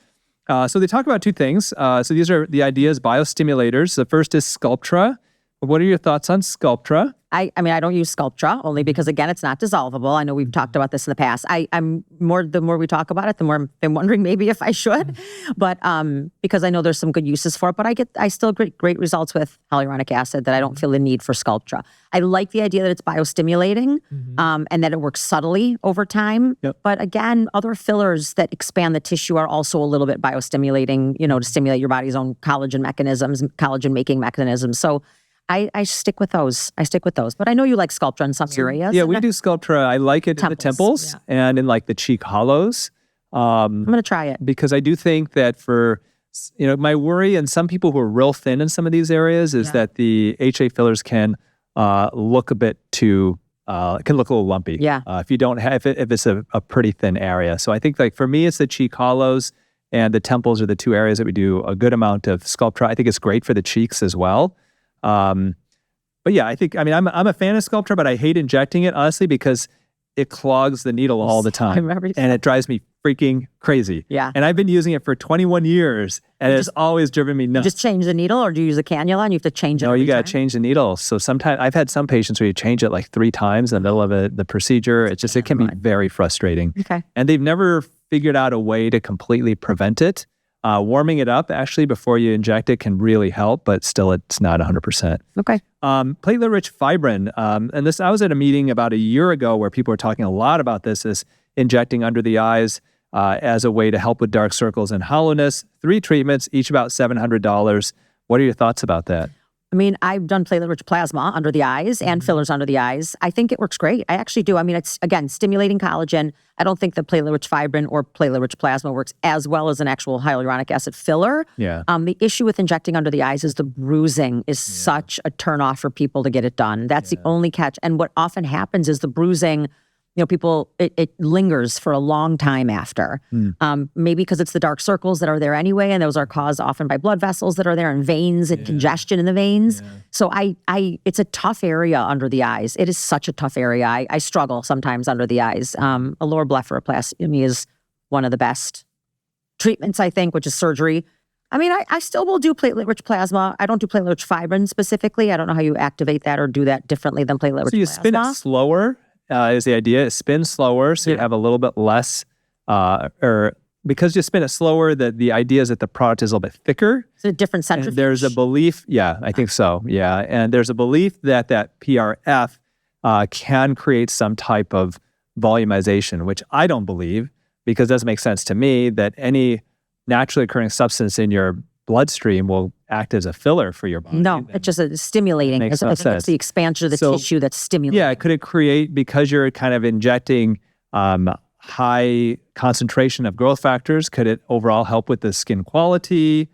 So they talk about 2 things. So these are the ideas, biostimulators. The first is Sculptra. What are your thoughts on Sculptra? I mean, I don't use Sculptra only because, again, it's not dissolvable. I know we've talked about this in the past. The more we talk about it, the more I'm wondering maybe if I should, but because I know there's some good uses for it. But I still get great results with hyaluronic acid that I don't feel the need for Sculptra. I like the idea that it's biostimulating and that it works subtly over time. Yep. But again, other fillers that expand the tissue are also a little bit biostimulating, to stimulate your body's own collagen making mechanisms. So I stick with those. But I know you like Sculptra in some areas. Yeah, we do Sculptra. I like it in the temples and in like the cheek hollows. I'm going to try it. Because I do think that for, my worry, and some people who are real thin in some of these areas, is that the HA fillers can look a bit too, can look a little lumpy. Yeah. If you don't have, if it's a pretty thin area. So I think like for me, it's the cheek hollows and the temples are the 2 areas that we do a good amount of Sculptra. I think it's great for the cheeks as well. But yeah, I'm a fan of Sculptra, but I hate injecting it, honestly, because it clogs the needle all the time. And it drives me freaking crazy. Yeah. And I've been using it for 21 years, and it's always driven me nuts. You just change the needle, or do you use a cannula and you have to change it? No, you got to change the needle. So sometimes I've had some patients where you change it like 3 times in the middle of the procedure. It can be very frustrating. Okay. And they've never figured out a way to completely prevent it. Warming it up actually before you inject it can really help, but still it's not 100%. Okay. Platelet-rich fibrin, and this, I was at a meeting about a year ago where people were talking a lot about this, is injecting under the eyes as a way to help with dark circles and hollowness. 3 treatments, each about $700. What are your thoughts about that? I mean, I've done platelet-rich plasma under the eyes and fillers under the eyes. I think it works great. I actually do. I mean, it's, again, stimulating collagen. I don't think the platelet-rich fibrin or platelet-rich plasma works as well as an actual hyaluronic acid filler. Yeah. The issue with injecting under the eyes is the bruising is such a turnoff for people to get it done. That's the only catch. And what often happens is the bruising, people, it lingers for a long time after. Maybe because it's the dark circles that are there anyway, and those are caused often by blood vessels that are there and veins and congestion in the veins. So it's a tough area under the eyes. It is such a tough area. I struggle sometimes under the eyes. A lower blepharoplasty is one of the best treatments, I think, which is surgery. I mean, I still will do platelet-rich plasma. I don't do platelet-rich fibrin specifically. I don't know how you activate that or do that differently than platelet-rich plasma. So you spin it slower? Is the idea. It spins slower, so you have a little bit less, or because you spin it slower, the idea is that the product is a little bit thicker. It's a different centrifuge. And there's a belief, I think so, and there's a belief that PRF can create some type of volumization, which I don't believe, because it doesn't make sense to me that any naturally occurring substance in your bloodstream will act as a filler for your body. No, it's just stimulating. Makes no sense. It's the expansion of the tissue that's stimulating. Yeah, could it create, because you're kind of injecting high concentration of growth factors, could it overall help with the skin quality?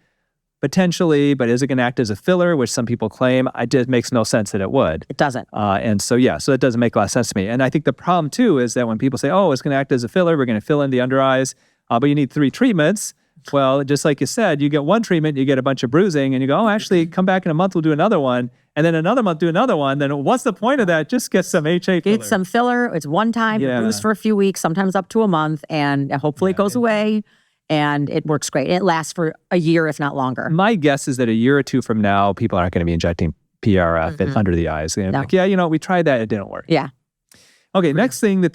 Potentially, but is it going to act as a filler, which some people claim? It makes no sense that it would. It doesn't. And so it doesn't make a lot of sense to me. And I think the problem too is that when people say, oh, it's going to act as a filler, we're going to fill in the under eyes, but you need 3 treatments. Well, just like you said, you get one treatment, you get a bunch of bruising, and you go, oh, actually, come back in a month, we'll do another one. And then another month, do another one. Then what's the point of that? Just get some HA filler. Get some filler. It's one time, you bruise for a few weeks, sometimes up to a month, and hopefully it goes away. And it works great. It lasts for a year, if not longer. My guess is that a year or two from now, people aren't going to be injecting PRF under the eyes. No. Like, yeah, we tried that, it didn't work. Yeah. Okay, next thing that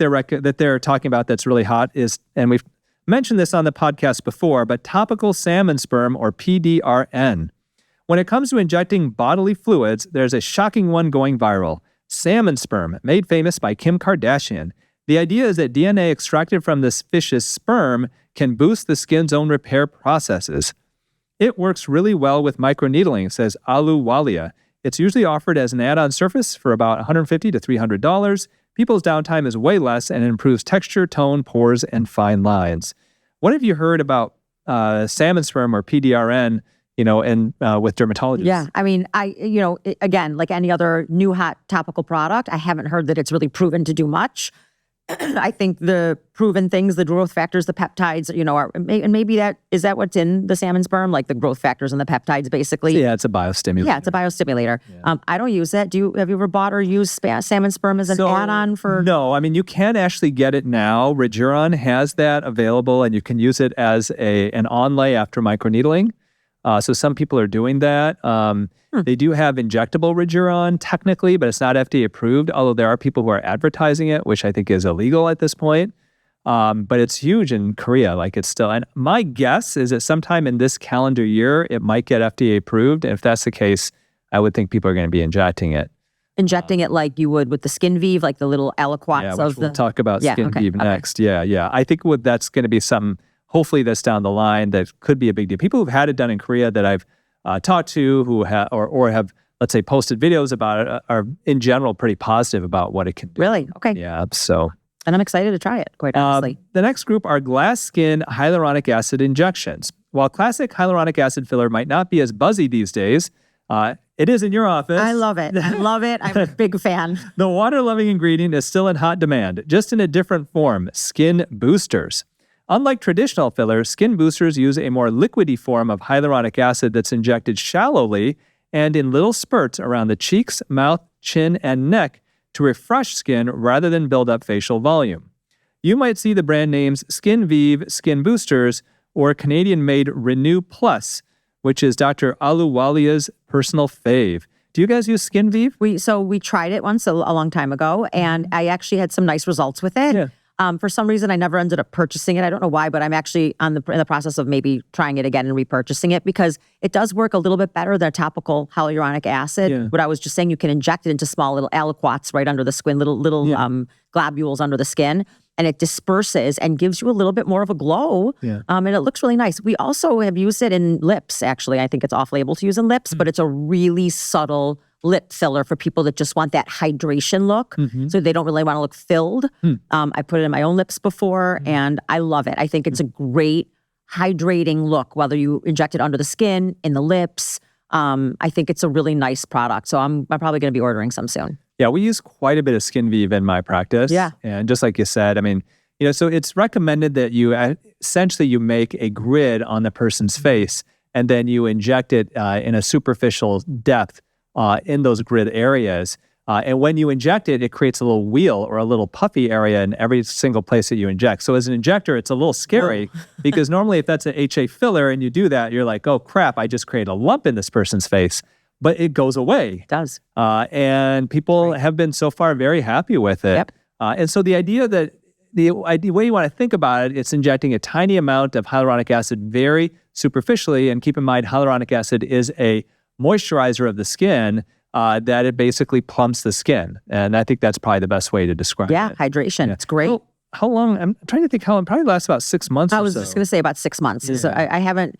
they're talking about that's really hot is, and we've mentioned this on the podcast before, but topical salmon sperm, or PDRN. When it comes to injecting bodily fluids, there's a shocking one going viral. Salmon sperm, made famous by Kim Kardashian. The idea is that DNA extracted from this fish's sperm can boost the skin's own repair processes. It works really well with microneedling, says Ahluwalia. It's usually offered as an add-on surface for about $150 to $300. People's downtime is way less and improves texture, tone, pores, and fine lines. What have you heard about salmon sperm, or PDRN, and with dermatologists? Yeah, I mean, again, like any other new hot topical product, I haven't heard that it's really proven to do much. I think the proven things, the growth factors, the peptides, and maybe is that what's in the salmon sperm, like the growth factors and the peptides, basically. Yeah, it's a biostimulator. Yeah, it's a biostimulator. Yeah. I don't use that. Have you ever bought or used salmon sperm as an add-on for? No, I mean, you can actually get it now. Regeron has that available, and you can use it as an onlay after microneedling. So some people are doing that. They do have injectable Regeron technically, but it's not FDA approved, although there are people who are advertising it, which I think is illegal at this point. But it's huge in Korea, like it's still. And my guess is that sometime in this calendar year, it might get FDA approved. And if that's the case, I would think people are going to be injecting it. Injecting it like you would with the Skin Vive, like the little aliquots of we'll talk about Skin Vive next. Yeah. I think that's going to be something, hopefully that's down the line, that could be a big deal. People who've had it done in Korea that I've talked to, who have or have, let's say, posted videos about it, are in general pretty positive about what it can do. Really? Okay. Yeah. So. And I'm excited to try it, quite honestly. The next group are glass skin hyaluronic acid injections. While classic hyaluronic acid filler might not be as buzzy these days, it is in your office. I love it. I love it. I'm a big fan. The water-loving ingredient is still in hot demand, just in a different form: skin boosters. Unlike traditional fillers, skin boosters use a more liquidy form of hyaluronic acid that's injected shallowly and in little spurts around the cheeks, mouth, chin, and neck to refresh skin rather than build up facial volume. You might see the brand names Skin Vive Skin Boosters or Canadian-made Renew Plus, which is Dr. Ahluwalia's personal fave. Do you guys use Skin Vive? We tried it once a long time ago, and I actually had some nice results with it. Yeah. For some reason, I never ended up purchasing it. I don't know why, but I'm actually in the process of maybe trying it again and repurchasing it, because it does work a little bit better than topical hyaluronic acid. Yeah. What I was just saying, you can inject it into small little aliquots right under the skin, little globules under the skin, and it disperses and gives you a little bit more of a glow. Yeah. And it looks really nice. We also have used it in lips, actually. I think it's off-label to use in lips, but it's a really subtle lip filler for people that just want that hydration look. So they don't really want to look filled. I put it in my own lips before, and I love it. I think it's a great hydrating look, whether you inject it under the skin, in the lips. I think it's a really nice product. So I'm probably going to be ordering some soon. Yeah, we use quite a bit of Skin Vive in my practice. Yeah. And just like you said, I mean, so it's recommended that you essentially you make a grid on the person's face, and then you inject it in a superficial depth in those grid areas. And when you inject it, it creates a little wheel or a little puffy area in every single place that you inject. So as an injector, it's a little scary because normally if that's an HA filler and you do that, you're like, oh crap, I just created a lump in this person's face. But it goes away. It does. And people have been so far very happy with it. Yep. And so the idea that the way you want to think about it, it's injecting a tiny amount of hyaluronic acid very superficially. And keep in mind, hyaluronic acid is a moisturizer of the skin, that it basically plumps the skin. And I think that's probably the best way to describe it. Hydration. Yeah. It's great. Well, how long? I'm trying to think how long. Probably lasts about 6 months I was just going to say about 6 months. Yeah. So I haven't,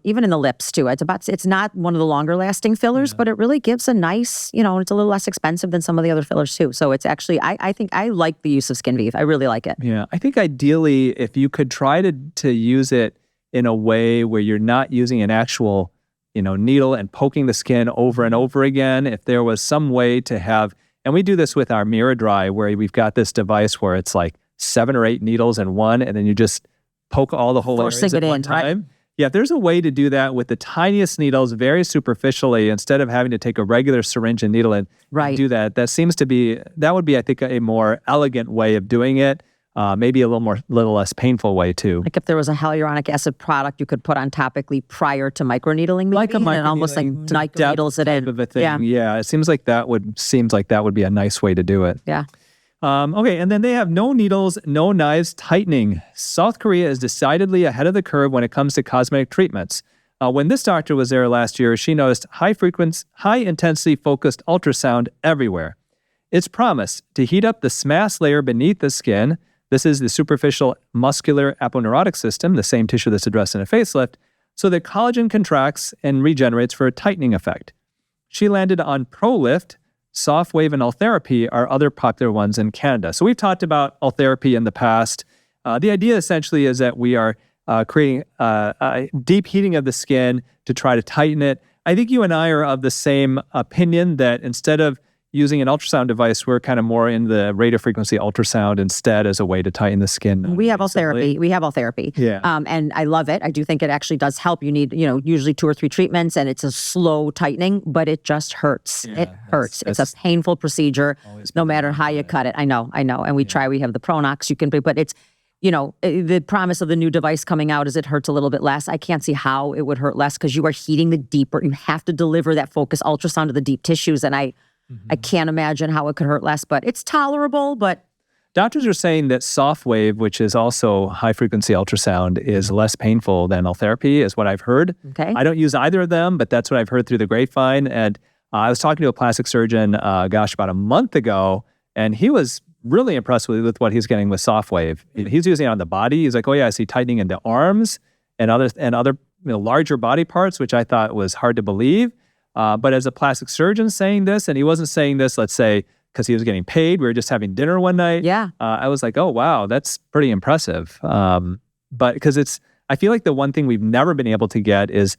even in the lips too. It's not one of the longer lasting fillers, but it really gives a nice, it's a little less expensive than some of the other fillers too. So it's actually, I think I like the use of Skin Vive. I really like it. Yeah. I think ideally, if you could try to use it in a way where you're not using an actual needle and poking the skin over and over again, if there was some way to have, and we do this with our Mirror Dry, where we've got this device where it's like 7 or 8 needles in one, and then you just poke all the whole areas at one time. Yeah, if there's a way to do that with the tiniest needles very superficially, instead of having to take a regular syringe and needle and do that, that would be, I think, a more elegant way of doing it. Maybe a little less painful way too. Like if there was a hyaluronic acid product you could put on topically prior to microneedling, maybe, like a microneedling, and almost like microneedles it in. Of a thing. Yeah, it seems like that would be a nice way to do it. Yeah. Okay, and then they have no needles, no knives tightening. South Korea is decidedly ahead of the curve when it comes to cosmetic treatments. When this doctor was there last year, she noticed high-intensity focused ultrasound everywhere. It's promised to heat up the SMAS layer beneath the skin. This is the superficial muscular aponeurotic system, the same tissue that's addressed in a facelift, so that collagen contracts and regenerates for a tightening effect. She landed on ProLift. Soft wave and Ultherapy are other popular ones in Canada. So we've talked about Ultherapy in the past. The idea essentially is that we are creating a deep heating of the skin to try to tighten it. I think you and I are of the same opinion that instead of using an ultrasound device, we're kind of more in the radiofrequency ultrasound instead as a way to tighten the skin. We have Ultherapy. Yeah. And I love it. I do think it actually does help. You need, usually 2 or 3 treatments, and it's a slow tightening, but it just hurts. Yeah, it hurts. It's a painful procedure, no matter how you cut it. I know. And we have the Pronox you can put, but it's, the promise of the new device coming out is it hurts a little bit less. I can't see how it would hurt less because you are heating the deeper, you have to deliver that focus ultrasound to the deep tissues. And I can't imagine how it could hurt less, but it's tolerable. But doctors are saying that soft wave, which is also high frequency ultrasound, is less painful than Ultherapy, is what I've heard. Okay. I don't use either of them, but that's what I've heard through the grapevine. And I was talking to a plastic surgeon, about a month ago, and he was really impressed with what he's getting with soft wave. He's using it on the body. He's like, oh yeah, I see tightening in the arms and other larger body parts, which I thought was hard to believe. But as a plastic surgeon saying this, and he wasn't saying this, let's say, because he was getting paid. We were just having dinner one night. Yeah. I was like, oh, wow, that's pretty impressive. But because I feel like the one thing we've never been able to get is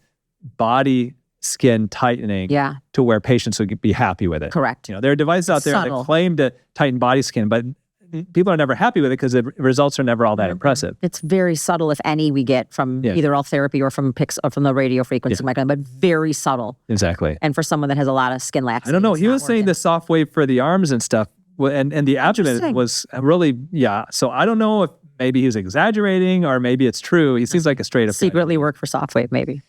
body skin tightening to where patients would be happy with it. Correct. There are devices out there that claim to tighten body skin, but people are never happy with it because the results are never all that impressive. It's very subtle, if any, we get from either Ultherapy or from the radio frequency microphone, but very subtle. Exactly. And for someone that has a lot of skin laxity. I don't know. He was saying the soft wave for the arms and stuff, and the abdomen was really, So I don't know if maybe he's exaggerating or maybe it's true. He seems like a straight up secretly work for soft wave, maybe.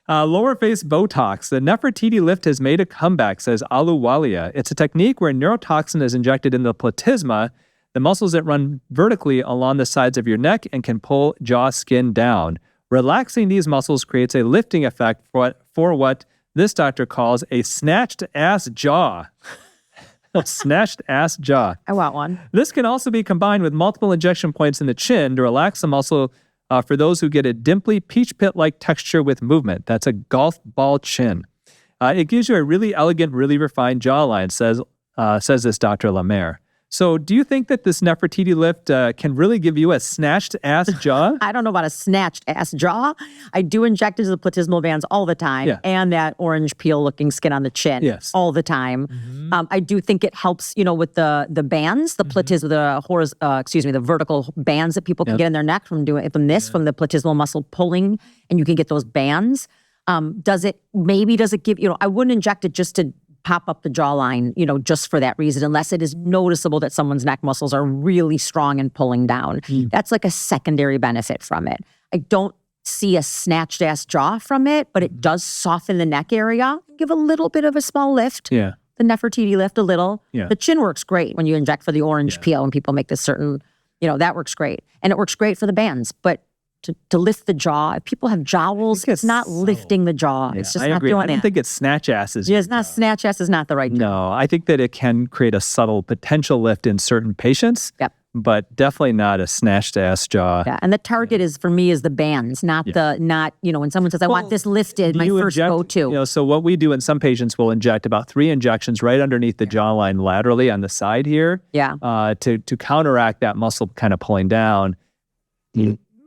Lower face Botox. The Nefertiti lift has made a comeback, says Aluwalia. It's a technique where neurotoxin is injected in the platysma, the muscles that run vertically along the sides of your neck and can pull jaw skin down. Relaxing these muscles creates a lifting effect for what this doctor calls a snatched ass jaw. A snatched ass jaw. I want one. This can also be combined with multiple injection points in the chin to relax the muscle for those who get a dimply peach pit-like texture with movement. That's a golf ball chin. It gives you a really elegant, really refined jawline, says this Dr. Lemaire. So do you think that this Nefertiti lift can really give you a snatched ass jaw? I don't know about a snatched ass jaw. I do inject into the platysmal bands all the time and that orange peel looking skin on the chin all the time. Mm-hmm. I do think it helps, with the bands, the platysmal, the vertical bands that people can get in their neck from the platysmal muscle pulling, and you can get those bands. Does it give, I wouldn't inject it just to pop up the jawline, just for that reason, unless it is noticeable that someone's neck muscles are really strong and pulling down. That's like a secondary benefit from it. I don't see a snatched ass jaw from it, but it does soften the neck area, give a little bit of a small lift. Yeah. The Nefertiti lift a little. Yeah. The chin works great when you inject for the orange peel and people make this certain, that works great. And it works great for the bands, but to lift the jaw. If people have jowls, it's not lifting the jaw. It's just not doing it. I don't think it's snatch asses. Yeah, it's not snatch ass is not the right term. No, I think that it can create a subtle potential lift in certain patients. Yep. But definitely not a snatched ass jaw. Yeah, and the target is for me is the bands, not when someone says I want this lifted, my first go-to. So what we do in some patients, we'll inject about 3 injections right underneath the jawline laterally on the side here. Yeah. To counteract that muscle kind of pulling down.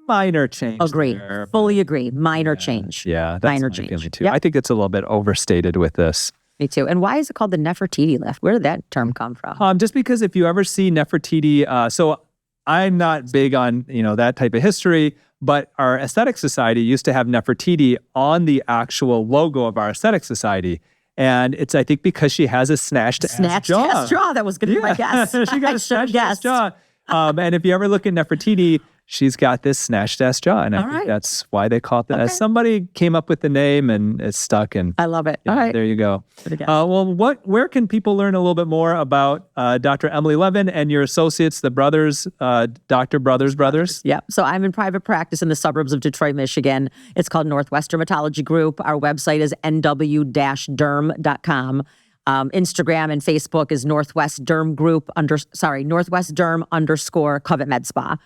Minor change. Agree. There, fully agree. Minor change. Yeah, that's minor my change. feeling too. Yep. I think it's a little bit overstated with this. Me too. And why is it called the Nefertiti lift? Where did that term come from? Just because if you ever see Nefertiti, so I'm not big on that type of history, But our aesthetic society used to have Nefertiti on the actual logo of our aesthetic society. And it's, I think, because she has a snatched ass jaw. That was going to be my guess. She got a snatched ass jaw. And if you ever look at Nefertiti, she's got this snatched ass jaw. And I think that's why they call it that. Okay. Somebody came up with the name and it's stuck. And I love it. yeah, All right. there you go. Well, where can people learn a little bit more about Dr. Emily Levin and your associates, the brothers, Dr. Brothers? Yeah. So I'm in private practice in the suburbs of Detroit, Michigan. It's called Northwest Dermatology Group. Our website is nw-derm.com. Instagram and Facebook is Northwest Derm _ Covet Med Spa.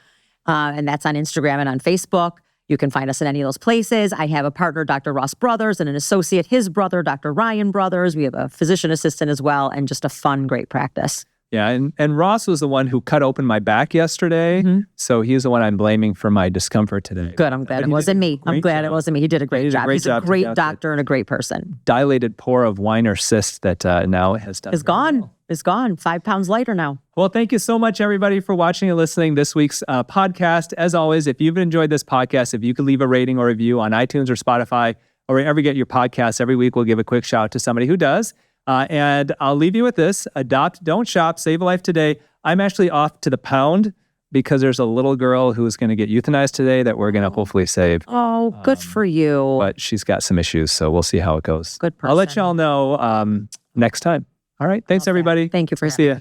And that's on Instagram and on Facebook. You can find us in any of those places. I have a partner, Dr. Ross Brothers, and an associate, his brother, Dr. Ryan Brothers. We have a physician assistant as well, and just a fun, great practice. Yeah, and Ross was the one who cut open my back yesterday. So he's the one I'm blaming for my discomfort today. Good. I'm glad it wasn't me. He did a great job. He's a great doctor and a great person. Dilated pore of Weiner cyst that now has done. It's gone. It's gone. 5 pounds lighter now. Well, thank you so much, everybody, for watching and listening this week's podcast. As always, if you've enjoyed this podcast, if you could leave a rating or review on iTunes or Spotify or wherever you get your podcasts, every week we'll give a quick shout out to somebody who does. And I'll leave you with this. Adopt, don't shop, save a life today. I'm actually off to the pound because there's a little girl who's going to get euthanized today that we're going to hopefully save. Oh, good for you. But she's got some issues, so we'll see how it goes. Good person. I'll let y'all know next time. All right. Thanks, everybody. Thank you for See ya.